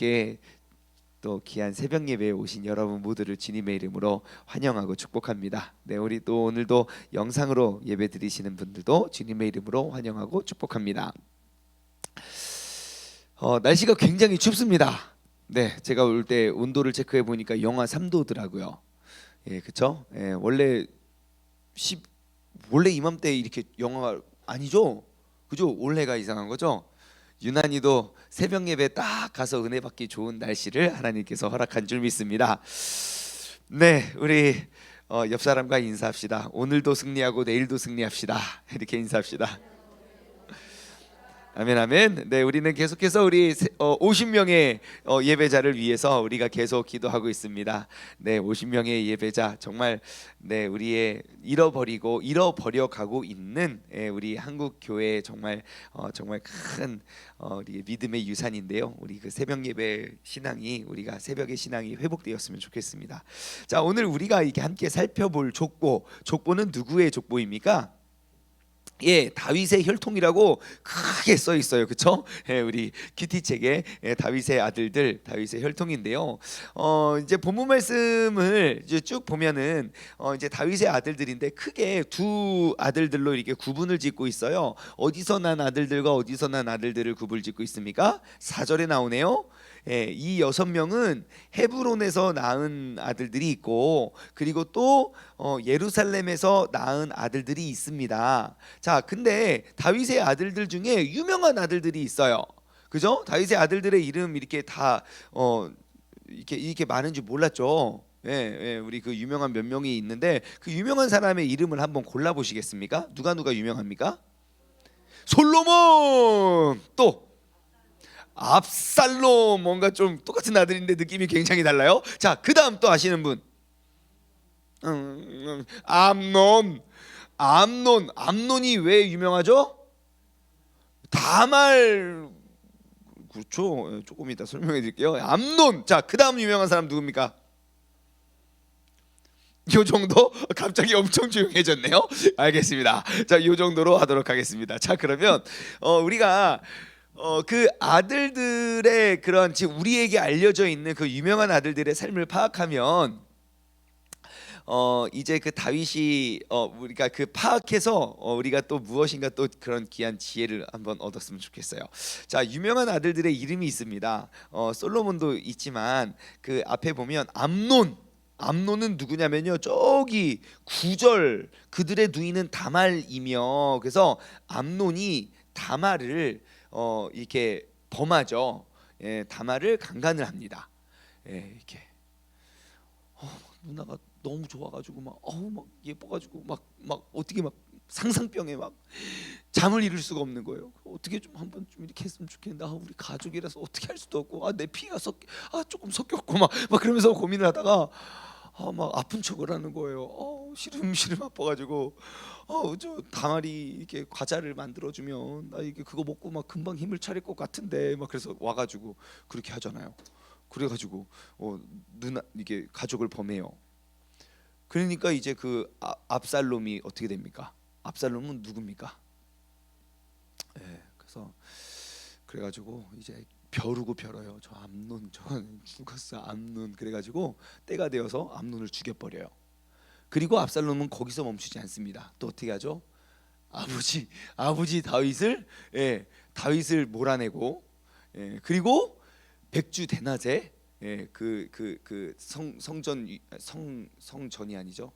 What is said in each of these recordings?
함께 또 귀한 새벽 예배에 오신 여러분 모두를 주님의 이름으로 환영하고 축복합니다. 네, 우리 또 오늘도 영상으로 예배 드리시는 분들도 주님의 이름으로 환영하고 축복합니다. 날씨가 굉장히 춥습니다. 네, 제가 올 때 온도를 체크해 보니까 영하 3도더라고요. 예, 그렇죠? 예, 원래 이맘때 이렇게 영하 아니죠? 그죠? 올해가 이상한 거죠? 유난히도 새벽 예배 딱 가서 은혜 받기 좋은 날씨를 하나님께서 허락한 줄 믿습니다. 네, 우리 옆 사람과 인사합시다. 오늘도 승리하고 내일도 승리합시다. 이렇게 인사합시다. 아멘, 아멘. 네, 우리는 계속해서 우리 50명의 예배자를 위해서 우리가 계속 기도하고 있습니다. 네, 50명의 예배자 정말 네, 우리의 잃어버려 가고 있는 우리 한국 교회 정말 큰 우리 믿음의 유산인데요. 우리 그 새벽 예배 신앙이 우리가 새벽의 신앙이 회복되었으면 좋겠습니다. 자, 오늘 우리가 이렇게 함께 살펴볼 족보는 누구의 족보입니까? 예, 다윗의 혈통이라고 크게 써 있어요, 그렇죠? 예, 우리 큐티책에 다윗의 아들들, 다윗의 혈통인데요. 이제 본문 말씀을 이제 쭉 보면은 이제 다윗의 아들들인데 크게 두 아들들로 이렇게 구분을 짓고 있어요. 어디서 난 아들들과 어디서 난 아들들을 구분짓고 있습니까? 4절에 나오네요. 예, 이 6명은 헤브론에서 낳은 아들들이 있고 그리고 또 예루살렘에서 낳은 아들들이 있습니다. 자, 근데 다윗의 아들들 중에 유명한 아들들이 있어요. 그죠? 다윗의 아들들의 이름 이렇게 다 이렇게 많은 줄 몰랐죠. 예, 우리 그 유명한 몇 명이 있는데 그 유명한 사람의 이름을 한번 골라 보시겠습니까? 누가 유명합니까? 솔로몬, 또 압살롬. 뭔가 좀 똑같은 아들인데 느낌이 굉장히 달라요. 자, 그 다음 또 아시는 분? 암논이 왜 유명하죠? 다말. 그렇죠. 조금 이따 설명해 드릴게요. 암논. 자, 그 다음 유명한 사람 누굽니까? 요 정도? 갑자기 엄청 조용해졌네요. 알겠습니다. 자, 요 정도로 하도록 하겠습니다. 자, 그러면 우리가 그 아들들의 그런 지금 우리에게 알려져 있는 그 유명한 아들들의 삶을 파악하면 이제 그 다윗이 우리가 그 파악해서 우리가 또 무엇인가 또 그런 귀한 지혜를 한번 얻었으면 좋겠어요. 자, 유명한 아들들의 이름이 있습니다. 솔로몬도 있지만 그 앞에 보면 암논은 누구냐면요, 저기 9절 그들의 누이는 다말이며, 그래서 암논이 다말을 이렇게 범하죠. 예, 다말을 강간을 합니다. 예, 이렇게 누나가 너무 좋아가지고 막 예뻐가지고 막 어떻게 막 상상병에 막 잠을 이룰 수가 없는 거예요. 어떻게 좀 한번 좀 이렇게 했으면 좋겠는데 우리 가족이라서 어떻게 할 수도 없고 내 피가 조금 섞였고 막 그러면서 고민을 하다가 막 아픈 척을 하는 거예요. 시름 아파가지고 저 다말이 이렇게 과자를 만들어주면 나 이게 그거 먹고 막 금방 힘을 차릴 것 같은데 막 그래서 와가지고 그렇게 하잖아요. 그래가지고 누나 이게 가족을 범해요. 그러니까 이제 그 압살롬이 어떻게 됩니까? 압살롬은 누굽니까? 예, 그래서 그래가지고 이제 벼르고 벼러요. 저 암논 저건 죽었어, 암논. 그래가지고 때가 되어서 암논을 죽여버려요. 그리고 압살롬은 거기서 멈추지 않습니다. 또 어떻게 하죠? 아버지 다윗을 몰아내고, 그리고 백주 대낮에 성전이 아니죠,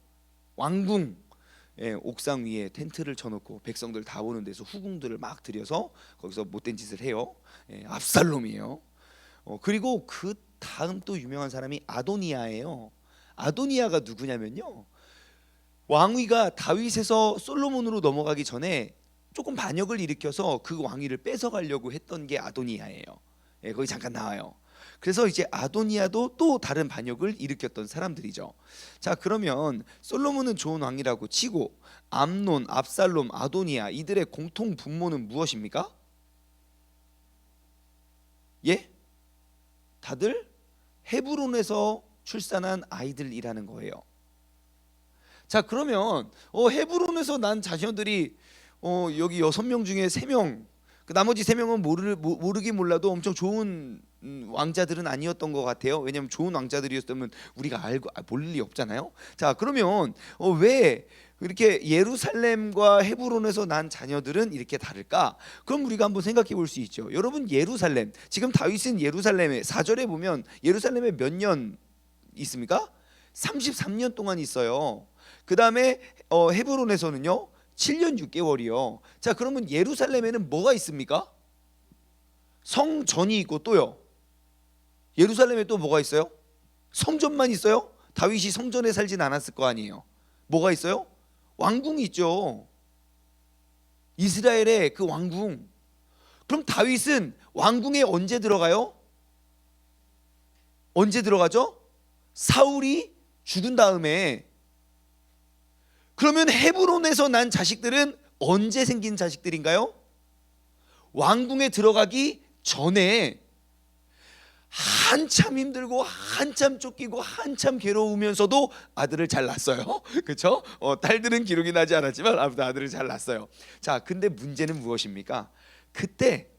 왕궁 옥상 위에 텐트를 쳐놓고 백성들 다 오는 데서 후궁들을 막 들여서 거기서 못된 짓을 해요. 압살롬이에요. 그리고 그 다음 또 유명한 사람이 아도니아예요. 아도니아가 누구냐면요, 왕위가 다윗에서 솔로몬으로 넘어가기 전에 조금 반역을 일으켜서 그 왕위를 뺏어가려고 했던 게 아도니아예요. 거기 잠깐 나와요. 그래서 이제 아도니아도 또 다른 반역을 일으켰던 사람들이죠. 자, 그러면 솔로몬은 좋은 왕이라고 치고 암논, 압살롬, 아도니아 이들의 공통 분모는 무엇입니까? 예? 다들 헤브론에서 출산한 아이들이라는 거예요. 자, 그러면 헤브론에서 난 자녀들이 여기 6명 중에 3명, 그 나머지 3명은 모르긴 몰라도 엄청 좋은 왕자들은 아니었던 것 같아요. 왜냐하면 좋은 왕자들이었다면 우리가 알고 볼 일이 없잖아요. 자, 그러면 왜 이렇게 예루살렘과 헤브론에서 난 자녀들은 이렇게 다를까? 그럼 우리가 한번 생각해 볼 수 있죠. 여러분, 예루살렘, 지금 다윗은 예루살렘에 4절에 보면 예루살렘에 몇 년 있습니까? 33년 동안 있어요. 그 다음에 헤브론에서는요 7년 6개월이요. 자, 그러면 예루살렘에는 뭐가 있습니까? 성전이 있고 또요, 예루살렘에 또 뭐가 있어요? 성전만 있어요? 다윗이 성전에 살진 않았을 거 아니에요. 뭐가 있어요? 왕궁이 있죠. 이스라엘의 그 왕궁. 그럼 다윗은 왕궁에 언제 들어가요? 언제 들어가죠? 사울이 죽은 다음에. 그러면 헤브론에서 난 자식들은 언제 생긴 자식들인가요? 왕궁에 들어가기 전에 한참 힘들고 한참 쫓기고 한참 괴로우면서도 아들을 잘 낳았어요. 그렇죠? 딸들은 기록이 나지 않았지만 아무튼 아들을 잘 낳았어요. 자, 근데 문제는 무엇입니까? 그때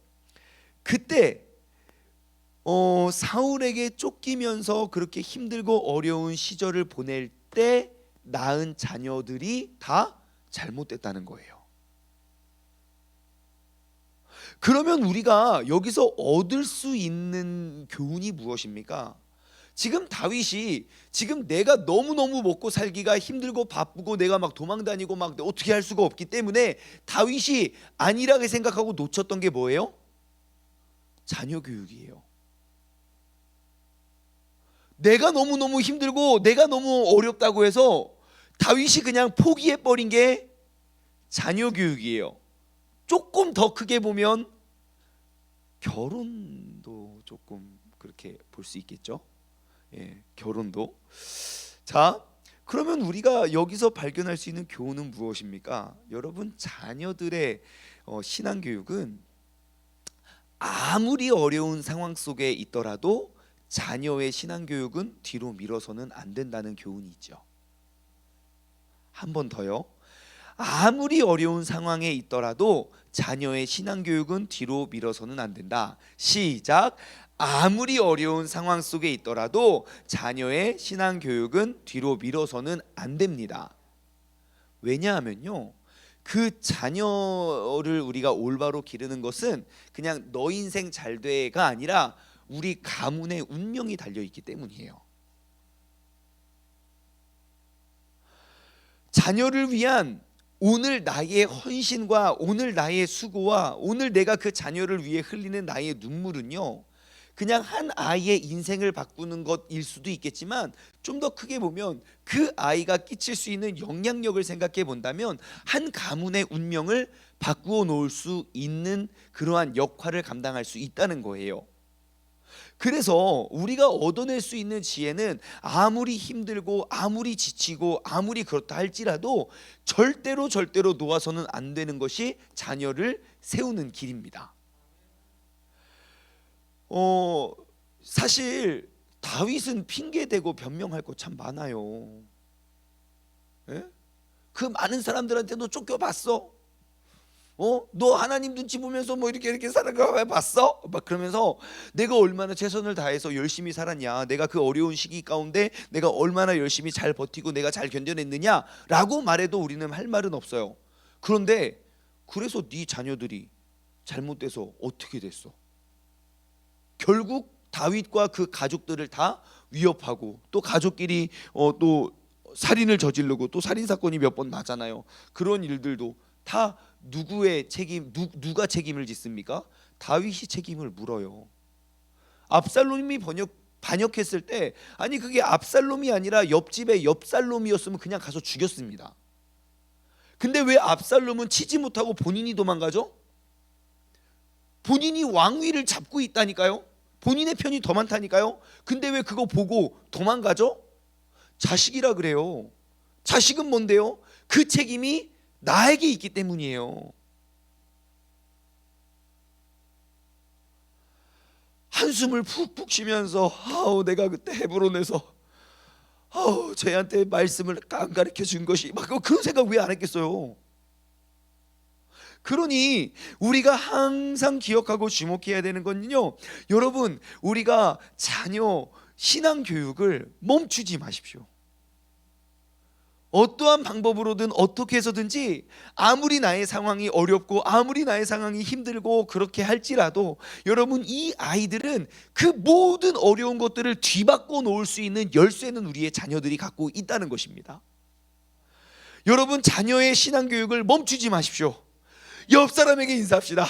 사울에게 쫓기면서 그렇게 힘들고 어려운 시절을 보낼 때 낳은 자녀들이 다 잘못됐다는 거예요. 그러면 우리가 여기서 얻을 수 있는 교훈이 무엇입니까? 지금 다윗이 지금 내가 너무너무 먹고 살기가 힘들고 바쁘고 내가 막 도망다니고 막 어떻게 할 수가 없기 때문에 다윗이 안일하게 생각하고 놓쳤던 게 뭐예요? 자녀 교육이에요. 내가 너무너무 힘들고 내가 너무 어렵다고 해서 다윗이 그냥 포기해버린 게 자녀 교육이에요. 조금 더 크게 보면 결혼도 조금 그렇게 볼 수 있겠죠. 예, 결혼도. 자, 그러면 우리가 여기서 발견할 수 있는 교훈은 무엇입니까? 여러분, 자녀들의 신앙 교육은 아무리 어려운 상황 속에 있더라도 자녀의 신앙 교육은 뒤로 미뤄서는 안 된다는 교훈이 있죠. 한 번 더요. 아무리 어려운 상황에 있더라도 자녀의 신앙 교육은 뒤로 미뤄서는 안 된다. 시작. 아무리 어려운 상황 속에 있더라도 자녀의 신앙 교육은 뒤로 미뤄서는 안 됩니다. 왜냐하면요, 그 자녀를 우리가 올바로 기르는 것은 그냥 너 인생 잘 돼가 아니라 우리 가문의 운명이 달려 있기 때문이에요. 자녀를 위한 오늘 나의 헌신과 오늘 나의 수고와 오늘 내가 그 자녀를 위해 흘리는 나의 눈물은요, 그냥 한 아이의 인생을 바꾸는 것일 수도 있겠지만 좀 더 크게 보면 그 아이가 끼칠 수 있는 영향력을 생각해 본다면 한 가문의 운명을 바꾸어 놓을 수 있는 그러한 역할을 감당할 수 있다는 거예요. 그래서 우리가 얻어낼 수 있는 지혜는 아무리 힘들고 아무리 지치고 아무리 그렇다 할지라도 절대로 놓아서는 안 되는 것이 자녀를 세우는 길입니다. 사실 다윗은 핑계대고 변명할 거 참 많아요. 예? 그 많은 사람들한테도 쫓겨봤어. 너 하나님 눈치 보면서 뭐 이렇게 사는 거 봤어? 막 그러면서 내가 얼마나 최선을 다해서 열심히 살았냐, 내가 그 어려운 시기 가운데 내가 얼마나 열심히 잘 버티고 내가 잘 견뎌냈느냐라고 말해도 우리는 할 말은 없어요. 그런데 그래서 네 자녀들이 잘못돼서 어떻게 됐어? 결국 다윗과 그 가족들을 다 위협하고 또 가족끼리 또 살인을 저지르고 또 살인 사건이 몇 번 나잖아요. 그런 일들도 다 누구의 책임, 누가 책임을 짓습니까? 다윗이 책임을 물어요. 압살롬이 반역했을 때, 아니 그게 압살롬이 아니라 옆집의 옆살롬이었으면 그냥 가서 죽였습니다. 근데 왜 압살롬은 치지 못하고 본인이 도망가죠? 본인이 왕위를 잡고 있다니까요. 본인의 편이 더 많다니까요. 근데 왜 그거 보고 도망가죠? 자식이라 그래요. 자식은 뭔데요? 그 책임이 나에게 있기 때문이에요. 한숨을 푹푹 쉬면서 내가 그때 헤브론에서 쟤한테 말씀을 안 가르쳐 준 것이 막 그런 생각 왜 안 했겠어요? 그러니 우리가 항상 기억하고 주목해야 되는 건요, 여러분, 우리가 자녀 신앙 교육을 멈추지 마십시오. 어떠한 방법으로든 어떻게 해서든지, 아무리 나의 상황이 어렵고 아무리 나의 상황이 힘들고 그렇게 할지라도, 여러분, 이 아이들은 그 모든 어려운 것들을 뒤바꿔 놓을 수 있는 열쇠는 우리의 자녀들이 갖고 있다는 것입니다. 여러분, 자녀의 신앙교육을 멈추지 마십시오. 옆 사람에게 인사합시다.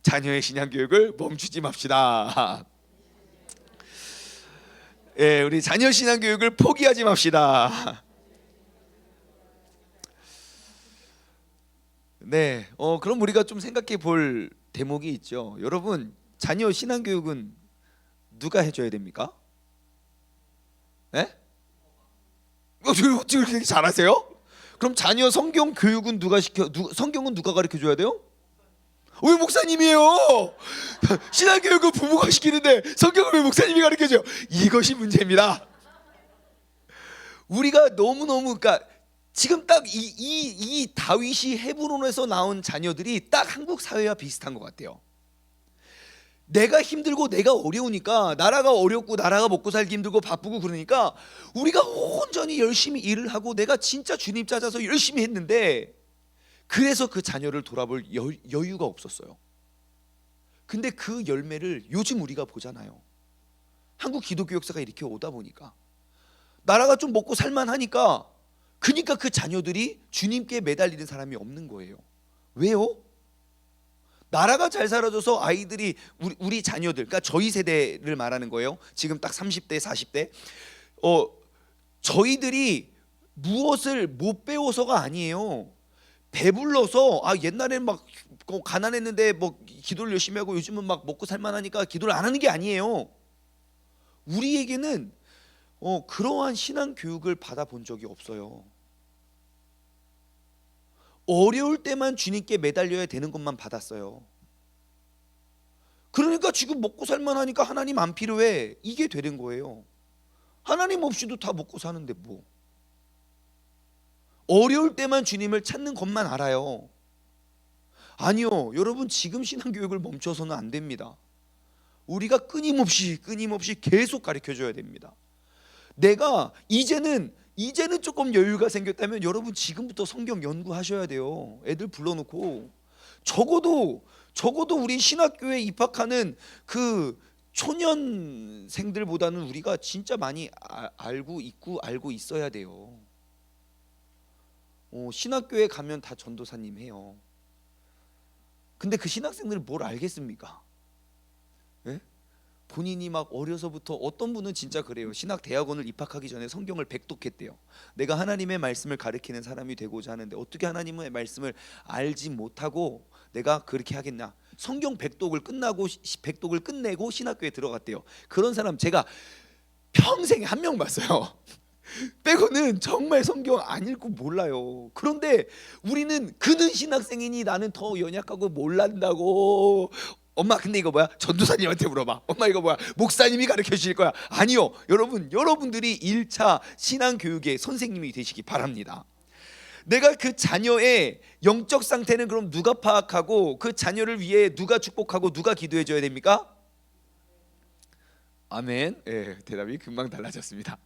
자녀의 신앙교육을 멈추지 맙시다. 예, 우리 자녀 신앙교육을 포기하지 맙시다. 네, 그럼 우리가 좀 생각해 볼 대목이 있죠. 여러분, 자녀 신앙교육은 누가 해줘야 됩니까? 네? 어떻게 그렇게 잘하세요? 그럼 자녀 성경 교육은 성경은 누가 가르쳐 줘야 돼요? 왜 목사님이에요? 신앙 교육은 부모가 시키는데 성경을 왜 목사님이 가르쳐 줘요? 이것이 문제입니다. 우리가 너무너무, 그러니까 지금 딱 이 다윗이 헤브론에서 나온 자녀들이 딱 한국 사회와 비슷한 것 같아요. 내가 힘들고 내가 어려우니까, 나라가 어렵고 나라가 먹고 살기 힘들고 바쁘고 그러니까 우리가 온전히 열심히 일을 하고 내가 진짜 주님 찾아서 열심히 했는데, 그래서 그 자녀를 돌아볼 여유가 없었어요. 근데 그 열매를 요즘 우리가 보잖아요. 한국 기독교 역사가 이렇게 오다 보니까 나라가 좀 먹고 살만하니까, 그러니까 그 자녀들이 주님께 매달리는 사람이 없는 거예요. 왜요? 나라가 잘 살아져서 아이들이, 우리 자녀들, 그러니까 저희 세대를 말하는 거예요. 지금 딱 30대 40대 저희들이 무엇을 못 배워서가 아니에요. 배불러서, 옛날에는 막 가난했는데 뭐 기도를 열심히 하고 요즘은 막 먹고 살만하니까 기도를 안 하는 게 아니에요. 우리에게는 그러한 신앙 교육을 받아본 적이 없어요. 어려울 때만 주님께 매달려야 되는 것만 받았어요. 그러니까 지금 먹고 살만하니까 하나님 안 필요해, 이게 되는 거예요. 하나님 없이도 다 먹고 사는데 뭐. 어려울 때만 주님을 찾는 것만 알아요. 아니요, 여러분, 지금 신앙교육을 멈춰서는 안 됩니다. 우리가 끊임없이 계속 가르쳐줘야 됩니다. 내가 이제는 조금 여유가 생겼다면 여러분 지금부터 성경 연구하셔야 돼요. 애들 불러놓고 적어도 우리 신학교에 입학하는 그 초년생들보다는 우리가 진짜 많이 알고 있어야 돼요. 신학교에 가면 다 전도사님 해요. 근데 그 신학생들은 뭘 알겠습니까? 예? 본인이 막 어려서부터, 어떤 분은 진짜 그래요. 신학 대학원을 입학하기 전에 성경을 백독했대요. 내가 하나님의 말씀을 가르치는 사람이 되고자 하는데 어떻게 하나님의 말씀을 알지 못하고 내가 그렇게 하겠냐. 성경 백독을 끝내고 신학교에 들어갔대요. 그런 사람 제가 평생에 한 명 봤어요. 빼고는 정말 성경 안 읽고 몰라요. 그런데 우리는 그는 신학생이니 나는 더 연약하고 몰란다고. 엄마, 근데 이거 뭐야? 전도사님한테 물어봐. 엄마, 이거 뭐야? 목사님이 가르쳐 주실 거야? 아니요, 여러분들이 1차 신앙교육의 선생님이 되시기 바랍니다. 내가 그 자녀의 영적 상태는 그럼 누가 파악하고, 그 자녀를 위해 누가 축복하고 누가 기도해 줘야 됩니까? 아멘. 예, 대답이 금방 달라졌습니다.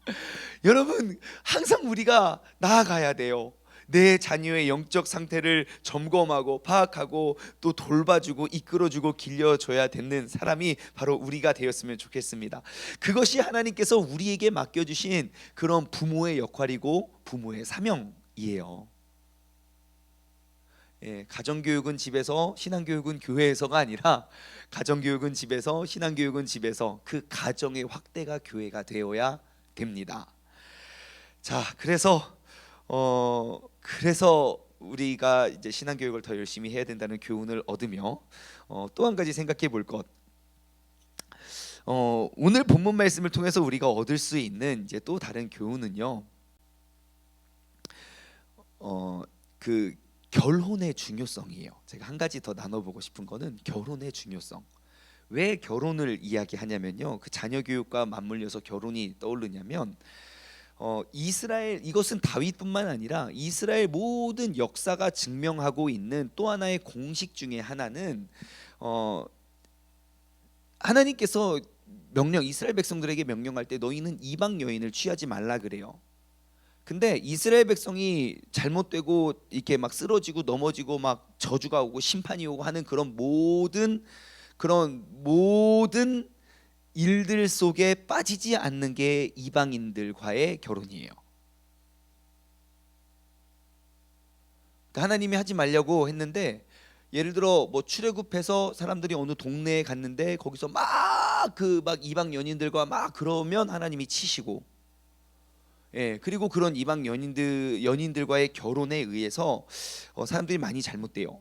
여러분, 항상 우리가 나아가야 돼요. 내 자녀의 영적 상태를 점검하고 파악하고 또 돌봐주고 이끌어주고 길려줘야 되는 사람이 바로 우리가 되었으면 좋겠습니다. 그것이 하나님께서 우리에게 맡겨주신 그런 부모의 역할이고 부모의 사명이에요. 예, 가정교육은 집에서, 신앙교육은 교회에서가 아니라 가정교육은 집에서, 신앙교육은 집에서, 그 가정의 확대가 교회가 되어야 됩니다. 자, 그래서 우리가 이제 신앙교육을 더 열심히 해야 된다는 교훈을 얻으며 또 한 가지 생각해 볼 것. 오늘 본문 말씀을 통해서 우리가 얻을 수 있는 이제 또 다른 교훈은요. 그 결혼의 중요성이에요. 제가 한 가지 더 나눠보고 싶은 거는 결혼의 중요성. 왜 결혼을 이야기하냐면요, 그 자녀 교육과 맞물려서 결혼이 떠오르냐면 이스라엘, 이것은 다윗뿐만 아니라 이스라엘 모든 역사가 증명하고 있는 또 하나의 공식 중에 하나는 어, 하나님께서 이스라엘 백성들에게 명령할 때 너희는 이방 여인을 취하지 말라 그래요. 근데 이스라엘 백성이 잘못되고 이렇게 막 쓰러지고 넘어지고 막 저주가 오고 심판이 오고 하는 그런 모든 일들 속에 빠지지 않는 게 이방인들과의 결혼이에요. 그러니까 하나님이 하지 말려고 했는데, 예를 들어 뭐 출애굽해서 사람들이 어느 동네에 갔는데 거기서 막 이방 연인들과 막 그러면 하나님이 치시고, 예, 그리고 그런 이방 연인들과의 결혼에 의해서 사람들이 많이 잘못돼요.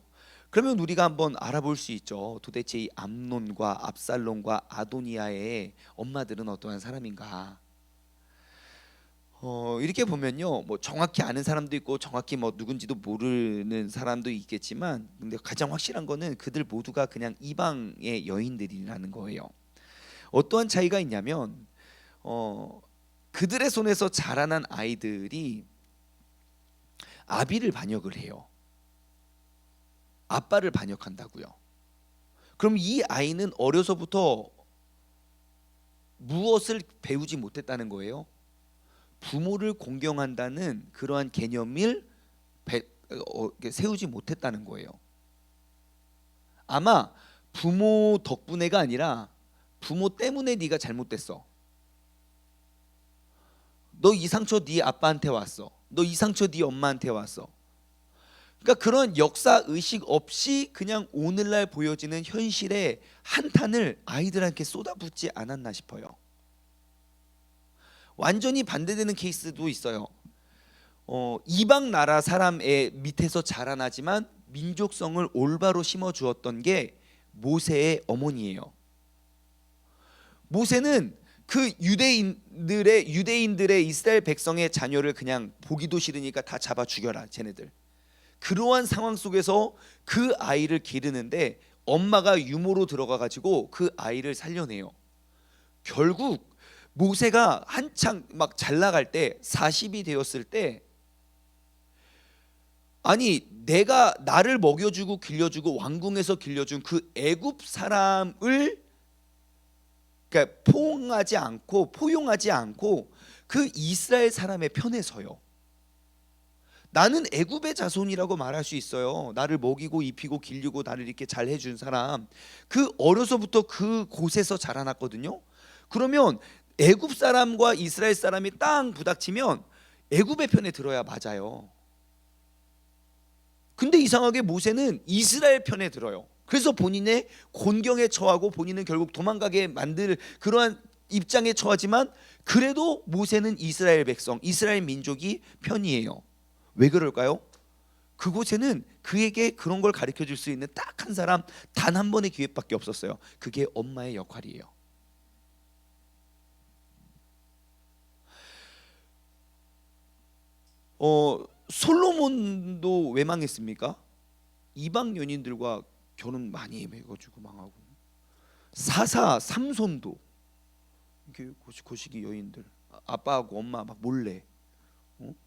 그러면 우리가 한번 알아볼 수 있죠. 도대체 이 암논과 압살롬과 아도니아의 엄마들은 어떠한 사람인가? 이렇게 보면요, 뭐 정확히 아는 사람도 있고 정확히 뭐 누군지도 모르는 사람도 있겠지만, 근데 가장 확실한 거는 그들 모두가 그냥 이방의 여인들이라는 거예요. 어떠한 차이가 있냐면, 그들의 손에서 자라난 아이들이 아비를 반역을 해요. 아빠를 반역한다고요. 그럼 이 아이는 어려서부터 무엇을 배우지 못했다는 거예요? 부모를 공경한다는 그러한 개념을 세우지 못했다는 거예요. 아마 부모 덕분에가 아니라 부모 때문에 네가 잘못됐어. 너 이 상처 네 아빠한테 왔어. 너 이 상처 네 엄마한테 왔어. 그러니까 그런 역사 의식 없이 그냥 오늘날 보여지는 현실의 한탄을 아이들한테 쏟아붓지 않았나 싶어요. 완전히 반대되는 케이스도 있어요. 이방 나라 사람의 밑에서 자라나지만 민족성을 올바로 심어 주었던 게 모세의 어머니예요. 모세는 그 유대인들의 이스라엘 백성의 자녀를 그냥 보기도 싫으니까 다 잡아 죽여라 쟤네들. 그러한 상황 속에서 그 아이를 기르는데 엄마가 유모로 들어가 가지고 그 아이를 살려내요. 결국 모세가 한창 막 잘 나갈 때 40이 되었을 때, 아니 내가 나를 먹여주고 길려주고 왕궁에서 길려준 그 애굽 사람을 그러니까 포용하지 않고 그 이스라엘 사람의 편에 서요. 나는 애굽의 자손이라고 말할 수 있어요. 나를 먹이고 입히고 길리고 나를 이렇게 잘 해준 사람, 그 어려서부터 그 곳에서 자라났거든요. 그러면 애굽 사람과 이스라엘 사람이 땅 부닥치면 애굽의 편에 들어야 맞아요. 근데 이상하게 모세는 이스라엘 편에 들어요. 그래서 본인의 곤경에 처하고 본인은 결국 도망가게 만들 그러한 입장에 처하지만, 그래도 모세는 이스라엘 백성, 이스라엘 민족이 편이에요. 왜 그럴까요? 그곳에는 그에게 그런 걸 가르쳐 줄 수 있는 딱 한 사람, 단 한 번의 기회밖에 없었어요. 그게 엄마의 역할이에요. 솔로몬도 왜 망했습니까? 이방 연인들과 결혼 많이 해가지고 망하고, 사사 삼손도 이게 고시기 여인들, 아빠하고 엄마 막 몰래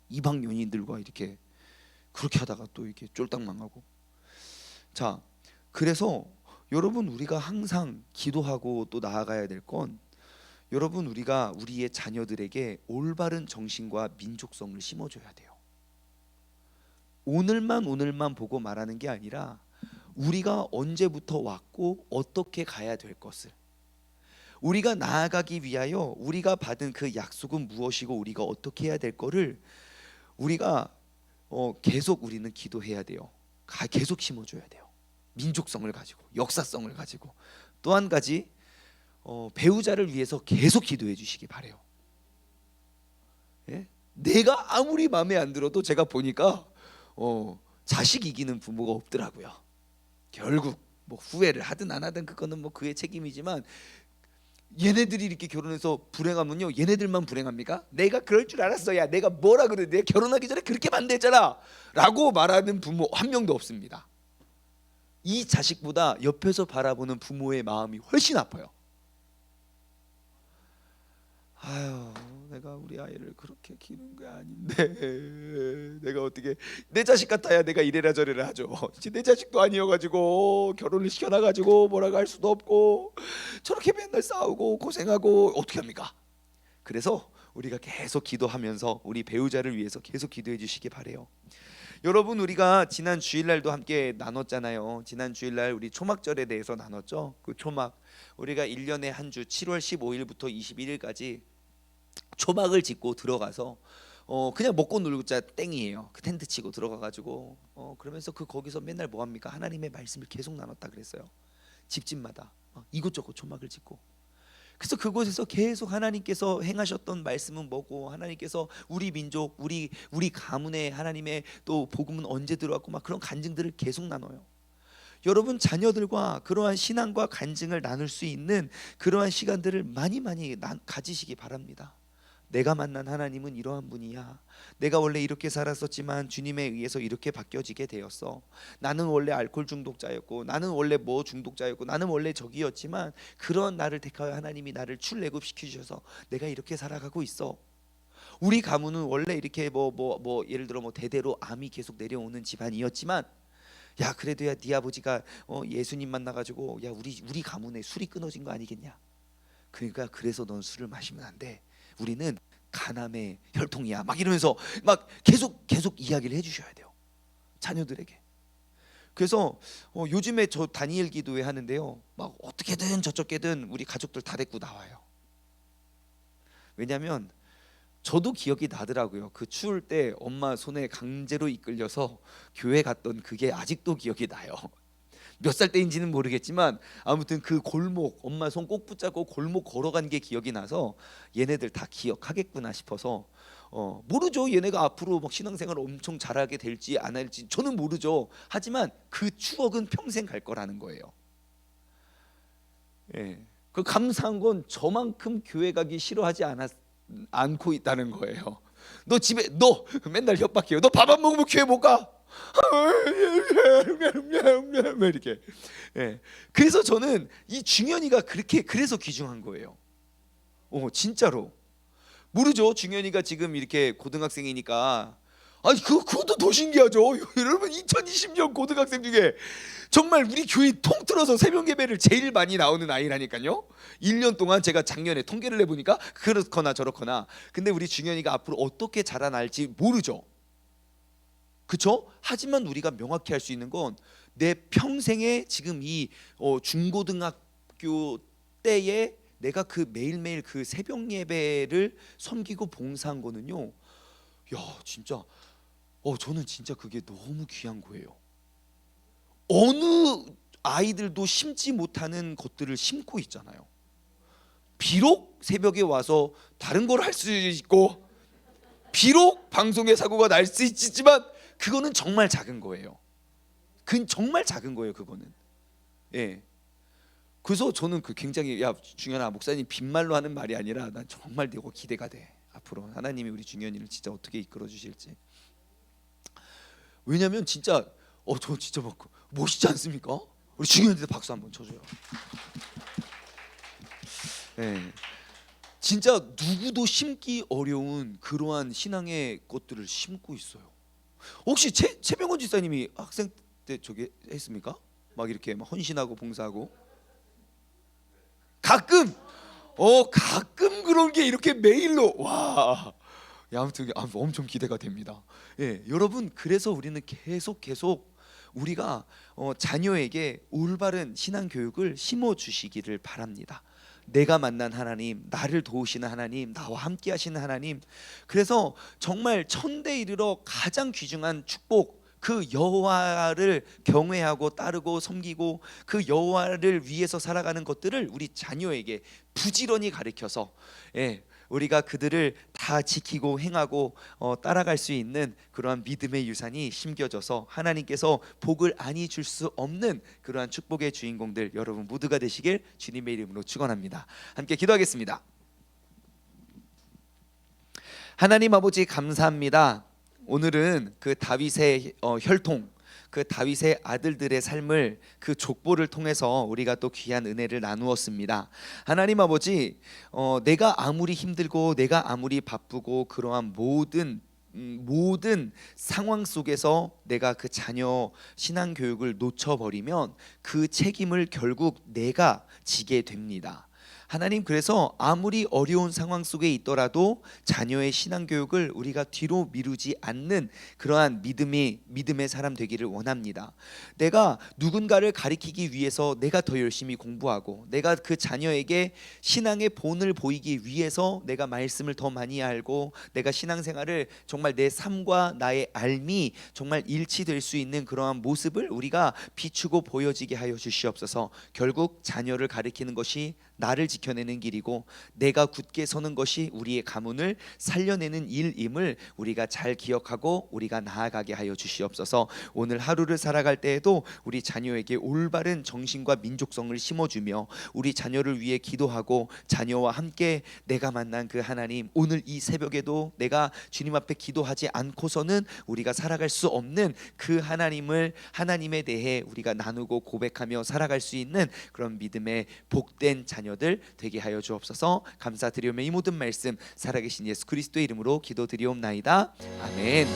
이방 연인들과 이렇게 그렇게 하다가 또 이렇게 쫄딱 망하고. 자, 그래서 여러분, 우리가 항상 기도하고 또 나아가야 될 건, 여러분, 우리가 우리의 자녀들에게 올바른 정신과 민족성을 심어줘야 돼요. 오늘만 보고 말하는 게 아니라 우리가 언제부터 왔고 어떻게 가야 될 것을, 우리가 나아가기 위하여 우리가 받은 그 약속은 무엇이고 우리가 어떻게 해야 될 거를 우리가 계속 우리는 기도해야 돼요. 계속 심어줘야 돼요. 민족성을 가지고, 역사성을 가지고. 또 한 가지, 배우자를 위해서 계속 기도해 주시기 바래요. 예? 내가 아무리 마음에 안 들어도 제가 보니까 자식 이기는 부모가 없더라고요. 결국 뭐 후회를 하든 안 하든 그거는 뭐 그의 책임이지만, 얘네들이 이렇게 결혼해서 불행하면요, 얘네들만 불행합니까? 내가 그럴 줄 알았어. 야, 내가 뭐라 그래? 내가 결혼하기 전에 그렇게 만들잖아 라고 말하는 부모 한 명도 없습니다. 이 자식보다 옆에서 바라보는 부모의 마음이 훨씬 아파요. 아유, 내가 우리 아이를 그렇게 키우는 게 아닌데 내가 어떻게 내 자식 같아야 내가 이래라 저래라 하죠. 내 자식도 아니어가지고 결혼을 시켜놔가지고 뭐라고 할 수도 없고 저렇게 맨날 싸우고 고생하고 어떻게 합니까? 그래서 우리가 계속 기도하면서 우리 배우자를 위해서 계속 기도해 주시기 바래요. 여러분, 우리가 지난 주일날도 함께 나눴잖아요. 지난 주일날 우리 초막절에 대해서 나눴죠. 그 초막, 우리가 1년에 한 주 7월 15일부터 21일까지 초막을 짓고 들어가서 그냥 먹고 놀자 땡이에요. 그 텐트 치고 들어가가지고 그러면서 그 거기서 맨날 뭐 합니까? 하나님의 말씀을 계속 나눴다 그랬어요. 집집마다 이곳저곳 초막을 짓고. 그래서 그곳에서 계속 하나님께서 행하셨던 말씀은 뭐고, 하나님께서 우리 민족, 우리 가문에 하나님의 또 복음은 언제 들어왔고 막 그런 간증들을 계속 나눠요. 여러분, 자녀들과 그러한 신앙과 간증을 나눌 수 있는 그러한 시간들을 많이 가지시기 바랍니다. 내가 만난 하나님은 이러한 분이야. 내가 원래 이렇게 살았었지만 주님에 의해서 이렇게 바뀌어지게 되었어. 나는 원래 알코올 중독자였고, 나는 원래 뭐 중독자였고, 나는 원래 저기였지만 그런 나를 택하여 하나님이 나를 출애굽시키셔서 내가 이렇게 살아가고 있어. 우리 가문은 원래 이렇게 뭐 예를 들어 뭐 대대로 암이 계속 내려오는 집안이었지만, 야 그래도야 네 아버지가 예수님 만나가지고 야 우리 가문에 술이 끊어진 거 아니겠냐. 그러니까 그래서 넌 술을 마시면 안 돼. 우리는 가남의 혈통이야. 막 이러면서 막 계속 이야기를 해주셔야 돼요, 자녀들에게. 그래서 요즘에 저 다니엘 기도회 하는데요, 막 어떻게든 저쪽게든 우리 가족들 다 데리고 나와요. 왜냐하면 저도 기억이 나더라고요. 그 추울 때 엄마 손에 강제로 이끌려서 교회 갔던 그게 아직도 기억이 나요. 몇 살 때인지는 모르겠지만 아무튼 그 골목, 엄마 손 꼭 붙잡고 골목 걸어간 게 기억이 나서 얘네들 다 기억하겠구나 싶어서 모르죠. 얘네가 앞으로 막 신앙생활 엄청 잘하게 될지 안 할지 저는 모르죠. 하지만 그 추억은 평생 갈 거라는 거예요. 예. 그 감사한 건 저만큼 교회 가기 싫어하지 않고 있다는 거예요. 너 맨날 협박해요. 너 밥 안 먹으면 교회 못 가. 이렇게. 예. 그래서 저는 이 중현이가 그래서 귀중한 거예요. 진짜로. 모르죠. 중현이가 지금 이렇게 고등학생이니까. 아니 그것도 더 신기하죠. 여러분, 2020년 고등학생 중에 정말 우리 교회 통틀어서 새벽 예배를 제일 많이 나오는 아이라니까요. 1년 동안 제가 작년에 통계를 내보니까 그렇거나 저렇거나. 근데 우리 중현이가 앞으로 어떻게 자라날지 모르죠. 그렇죠? 하지만 우리가 명확히 할 수 있는 건 내 평생에 지금 이 중고등학교 때에 내가 그 매일매일 그 새벽 예배를 섬기고 봉사한 거는요, 야 진짜 저는 진짜 그게 너무 귀한 거예요. 어느 아이들도 심지 못하는 것들을 심고 있잖아요. 비록 새벽에 와서 다른 걸 할 수 있고, 비록 방송에 사고가 날 수 있지만 그거는 정말 작은 거예요. 그건 정말 작은 거예요, 그거는. 예. 그래서 저는 굉장히, 야 중현아, 목사님 빈말로 하는 말이 아니라 난 정말 되고 기대가 돼. 앞으로 하나님이 우리 중현이를 진짜 어떻게 이끌어 주실지. 왜냐면 진짜 저 진짜 막 멋있지 않습니까? 우리 중현이한테 박수 한번 쳐줘요. 예. 진짜 누구도 심기 어려운 그러한 신앙의 것들을 심고 있어요. 혹시 최병원 지사님이 학생 때 저기 했습니까? 막 이렇게 막 헌신하고 봉사하고. 가끔 그런 게 이렇게 메일로 와. 아무튼 엄청 기대가 됩니다. 예, 여러분, 그래서 우리는 계속 우리가 자녀에게 올바른 신앙 교육을 심어 주시기를 바랍니다. 내가 만난 하나님, 나를 도우시는 하나님, 나와 함께 하시는 하나님. 그래서 정말 천대 이르러 가장 귀중한 축복, 그 여호와를 경외하고 따르고 섬기고 그 여호와를 위해서 살아가는 것들을 우리 자녀에게 부지런히 가르쳐서, 우리가 그들을 다 지키고 행하고 따라갈 수 있는 그러한 믿음의 유산이 심겨져서 하나님께서 복을 아니 줄 수 없는 그러한 축복의 주인공들 여러분 모두가 되시길 주님의 이름으로 축원합니다. 함께 기도하겠습니다. 하나님 아버지, 감사합니다. 오늘은 그 다윗의 혈통, 그 다윗의 아들들의 삶을 그 족보를 통해서 우리가 또 귀한 은혜를 나누었습니다. 하나님 아버지, 내가 아무리 힘들고 내가 아무리 바쁘고 그러한 모든 상황 속에서 내가 그 자녀 신앙 교육을 놓쳐버리면 그 책임을 결국 내가 지게 됩니다. 하나님, 그래서 아무리 어려운 상황 속에 있더라도 자녀의 신앙 교육을 우리가 뒤로 미루지 않는 그러한 믿음의 사람 되기를 원합니다. 내가 누군가를 가리키기 위해서 내가 더 열심히 공부하고, 내가 그 자녀에게 신앙의 본을 보이기 위해서 내가 말씀을 더 많이 알고, 내가 신앙생활을 정말 내 삶과 나의 삶이 정말 일치될 수 있는 그러한 모습을 우리가 비추고 보여지게 하여 주시옵소서. 결국 자녀를 가리키는 것이 나를 지켜내는 길이고, 내가 굳게 서는 것이 우리의 가문을 살려내는 일임을 우리가 잘 기억하고 우리가 나아가게 하여 주시옵소서. 오늘 하루를 살아갈 때에도 우리 자녀에게 올바른 정신과 민족성을 심어주며 우리 자녀를 위해 기도하고, 자녀와 함께 내가 만난 그 하나님, 오늘 이 새벽에도 내가 주님 앞에 기도하지 않고서는 우리가 살아갈 수 없는 그 하나님에 대해 우리가 나누고 고백하며 살아갈 수 있는 그런 믿음의 복된 자녀들 되게 하여 주옵소서. 감사드리오며 이 모든 말씀 살아계신 예수 그리스도의 이름으로 기도드리옵나이다. 아멘.